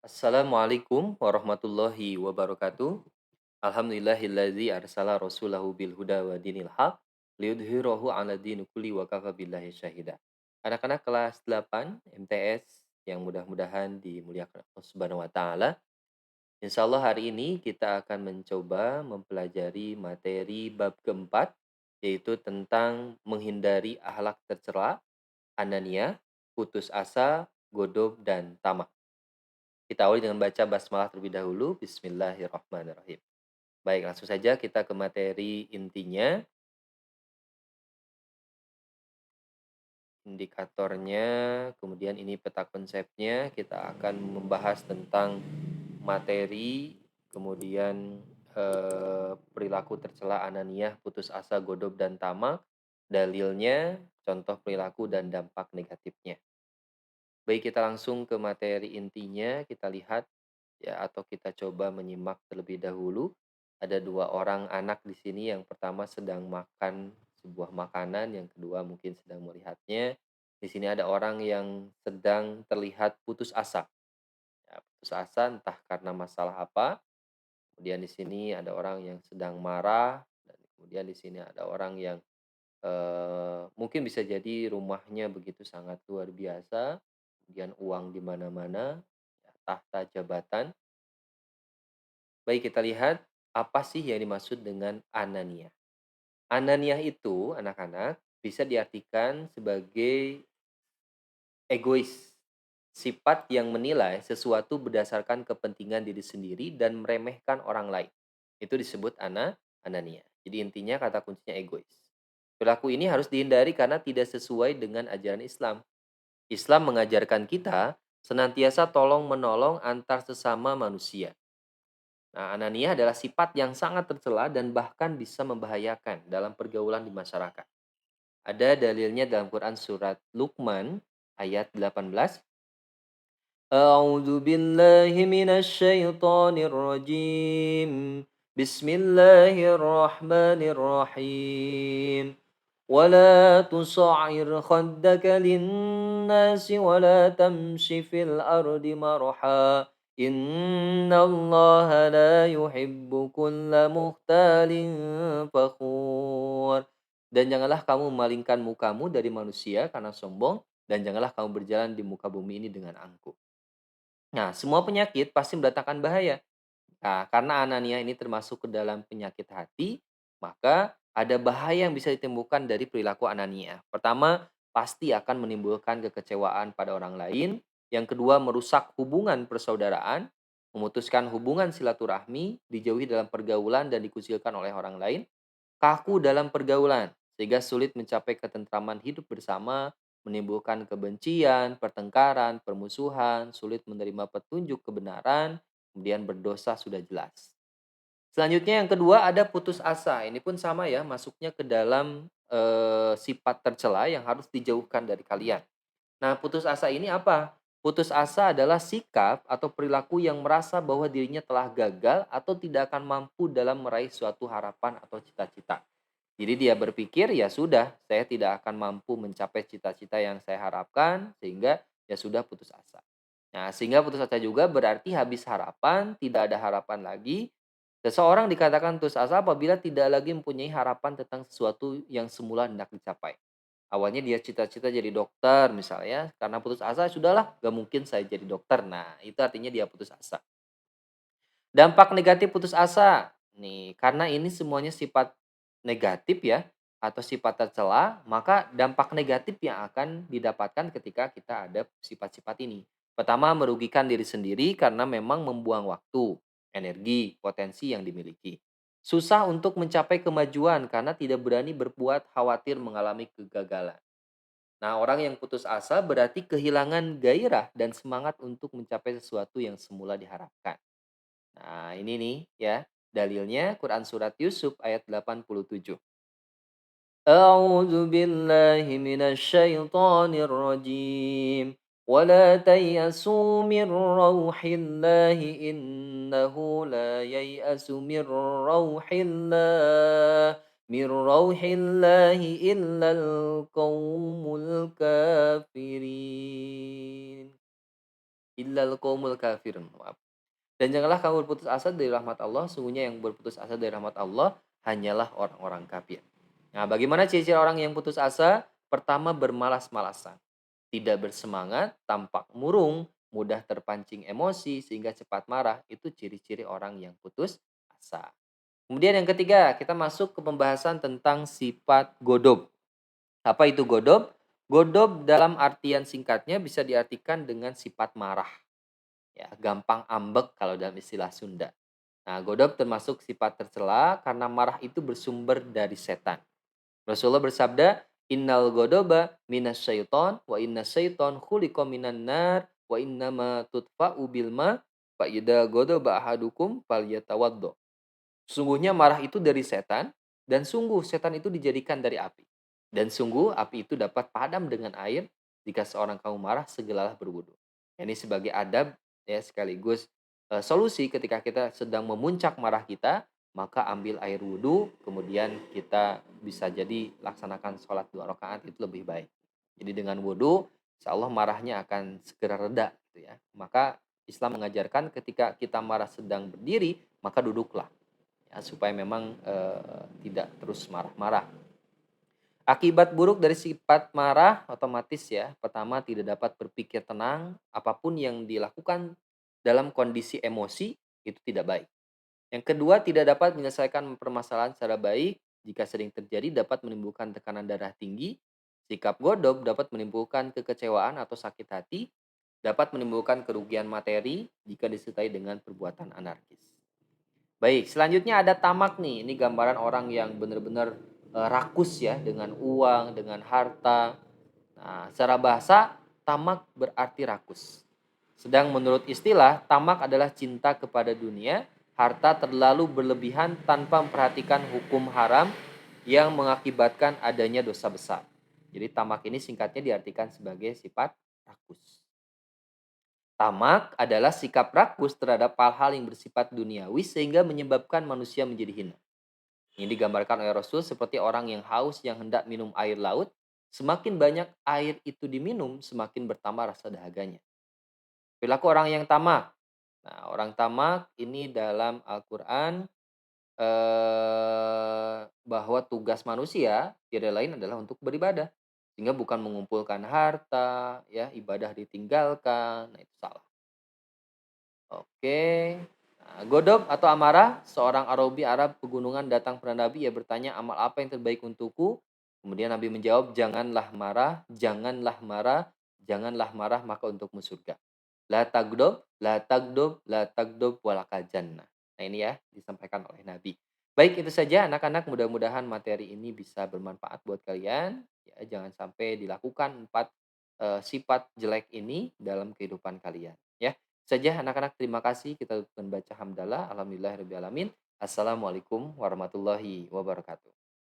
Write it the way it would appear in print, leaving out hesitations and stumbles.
Assalamualaikum warahmatullahi wabarakatuh. Alhamdulillahillazi arsala rasulahu bil huda wa dinil haq liyudhhirahu 'ala dini kulli wa kafa billahi syahida. Anak-anak kelas 8 MTS yang mudah-mudahan dimuliakan Allah Subhanahu wa taala. Insyaallah hari ini kita akan mencoba mempelajari materi bab keempat, yaitu tentang menghindari akhlak tercela, anania, putus asa, godob dan tamak. Kita awali dengan baca basmalah terlebih dahulu. Bismillahirrahmanirrahim. Baik, langsung saja kita ke materi intinya. Indikatornya, kemudian ini peta konsepnya. Kita akan membahas tentang materi, kemudian perilaku tercela, ananiah, putus asa, godob, dan tamak. Dalilnya, contoh perilaku dan dampak negatifnya. Baik, kita langsung ke materi intinya. Kita lihat ya, atau kita coba menyimak terlebih dahulu. Ada dua orang anak di sini. Yang pertama sedang makan sebuah makanan, yang kedua mungkin sedang melihatnya. Di sini ada orang yang sedang terlihat putus asa. Ya, putus asa entah karena masalah apa. Kemudian di sini ada orang yang sedang marah, dan kemudian di sini ada orang yang mungkin bisa jadi rumahnya begitu sangat luar biasa, kemudian uang di mana-mana, ya, tahta jabatan. Baik, kita lihat apa sih yang dimaksud dengan ananiah. Ananiah itu, anak-anak, bisa diartikan sebagai egois, sifat yang menilai sesuatu berdasarkan kepentingan diri sendiri dan meremehkan orang lain. Itu disebut ananiah. Jadi intinya kata kuncinya egois. Perilaku ini harus dihindari karena tidak sesuai dengan ajaran Islam. Islam mengajarkan kita senantiasa tolong-menolong antar sesama manusia. Nah, ananiah adalah sifat yang sangat tercela dan bahkan bisa membahayakan dalam pergaulan di masyarakat. Ada dalilnya dalam Quran surat Luqman ayat 18. A'udzu billahi minasy syaithanir rajim. Bismillahirrahmanirrahim. ولا تصعر خدك للناس ولا تمش في الأرض مرحا إن الله لا يحب كل مختال فخور. Dan janganlah kamu memalingkan mukamu dari manusia karena sombong, dan janganlah kamu berjalan di muka bumi ini dengan angkuh. Nah, semua penyakit pasti mendatangkan bahaya. Nah, karena anania ini termasuk ke dalam penyakit hati, maka ada bahaya yang bisa ditimbulkan dari perilaku anania. Pertama, pasti akan menimbulkan kekecewaan pada orang lain. Yang kedua, merusak hubungan persaudaraan, memutuskan hubungan silaturahmi, dijauhi dalam pergaulan dan dikucilkan oleh orang lain, kaku dalam pergaulan, sehingga sulit mencapai ketentraman hidup bersama, menimbulkan kebencian, pertengkaran, permusuhan, sulit menerima petunjuk kebenaran, kemudian berdosa sudah jelas. Selanjutnya yang kedua ada putus asa. Ini pun sama ya, masuknya ke dalam sifat tercela yang harus dijauhkan dari kalian. Nah, putus asa ini apa? Putus asa adalah sikap atau perilaku yang merasa bahwa dirinya telah gagal atau tidak akan mampu dalam meraih suatu harapan atau cita-cita. Jadi dia berpikir, ya sudah, saya tidak akan mampu mencapai cita-cita yang saya harapkan, sehingga ya sudah putus asa. Nah, sehingga putus asa juga berarti habis harapan, tidak ada harapan lagi. Seseorang dikatakan putus asa apabila tidak lagi mempunyai harapan tentang sesuatu yang semula hendak dicapai. Awalnya dia cita-cita jadi dokter misalnya, karena putus asa, sudahlah, gak mungkin saya jadi dokter. Nah, itu artinya dia putus asa. Dampak negatif putus asa. Nih, karena ini semuanya sifat negatif ya, atau sifat tercela, maka dampak negatif yang akan didapatkan ketika kita ada sifat-sifat ini. Pertama, merugikan diri sendiri karena memang membuang waktu, energi, potensi yang dimiliki. Susah untuk mencapai kemajuan karena tidak berani berbuat, khawatir mengalami kegagalan. Nah, orang yang putus asa berarti kehilangan gairah dan semangat untuk mencapai sesuatu yang semula diharapkan. Nah, ini nih ya, dalilnya Quran surat Yusuf ayat 87. A'udzu billahi minasyaitonir rajim. ولا تيأسوا من روح الله إنه لا ييأس من روح الله إلا القوم الكافرين. illal qaumul kafirun. Maaf. Dan janganlah kamu berputus asa dari rahmat Allah, sungguhnya yang berputus asa dari rahmat Allah hanyalah orang-orang kafir. Nah, bagaimana ciri-ciri orang yang putus asa? Pertama, bermalas-malasan, tidak bersemangat, tampak murung, mudah terpancing emosi sehingga cepat marah. Itu ciri-ciri orang yang putus asa. Kemudian yang ketiga, kita masuk ke pembahasan tentang sifat godob. Apa itu godob? Godob dalam artian singkatnya bisa diartikan dengan sifat marah. Ya, gampang ambek kalau dalam istilah Sunda. Nah, godob termasuk sifat tercela karena marah itu bersumber dari setan. Rasulullah bersabda, "Innal godoba minas syaiton wa inna syaiton khuliqa minan nar wa innama tudfa'u bil ma fa idza godoba ahadukum falyatawaddo." Sungguhnya marah itu dari setan dan sungguh setan itu dijadikan dari api. Dan sungguh api itu dapat padam dengan air jika seorang kamu marah segeralah berwudu. Ini sebagai adab ya sekaligus solusi ketika kita sedang memuncak marah kita, maka ambil air wudhu, kemudian kita bisa jadi laksanakan sholat 2 rakaat itu lebih baik. Jadi dengan wudhu, insya Allah marahnya akan segera reda gitu ya. Maka Islam mengajarkan ketika kita marah sedang berdiri, maka duduklah ya, supaya memang tidak terus marah-marah. Akibat buruk dari sifat marah otomatis ya, pertama tidak dapat berpikir tenang, apapun yang dilakukan dalam kondisi emosi itu tidak baik. Yang kedua, tidak dapat menyelesaikan permasalahan secara baik, jika sering terjadi dapat menimbulkan tekanan darah tinggi. Sikap godok dapat menimbulkan kekecewaan atau sakit hati, dapat menimbulkan kerugian materi jika disertai dengan perbuatan anarkis. Baik, selanjutnya ada tamak nih. Ini gambaran orang yang benar-benar rakus ya dengan uang, dengan harta. Nah, secara bahasa tamak berarti rakus. Sedang menurut istilah, tamak adalah cinta kepada dunia, harta terlalu berlebihan tanpa memperhatikan hukum haram yang mengakibatkan adanya dosa besar. Jadi tamak ini singkatnya diartikan sebagai sifat rakus. Tamak adalah sikap rakus terhadap hal-hal yang bersifat duniawi sehingga menyebabkan manusia menjadi hina. Ini digambarkan oleh Rasul seperti orang yang haus yang hendak minum air laut. Semakin banyak air itu diminum, semakin bertambah rasa dahaganya. Perilaku orang yang tamak. Nah, orang tamak ini dalam Al-Quran bahwa tugas manusia tidak lain adalah untuk beribadah. Sehingga bukan mengumpulkan harta, ya ibadah ditinggalkan. Nah, itu salah. Oke. Nah, Godop atau amarah, seorang Arabi Arab pegunungan datang kepada Nabi, ia bertanya, amal apa yang terbaik untukku? Kemudian Nabi menjawab, janganlah marah, janganlah marah, janganlah marah, maka untukmu surga. La tagdob, la tagdob, la tagdob, walaka jannah. Nah ini ya, disampaikan oleh Nabi. Baik, itu saja anak-anak, mudah-mudahan materi ini bisa bermanfaat buat kalian. Ya, jangan sampai dilakukan 4 sifat jelek ini dalam kehidupan kalian. Ya, saja anak-anak, terima kasih. Kita membaca hamdalah. Alhamdulillahirabbil alamin. Assalamualaikum warahmatullahi wabarakatuh.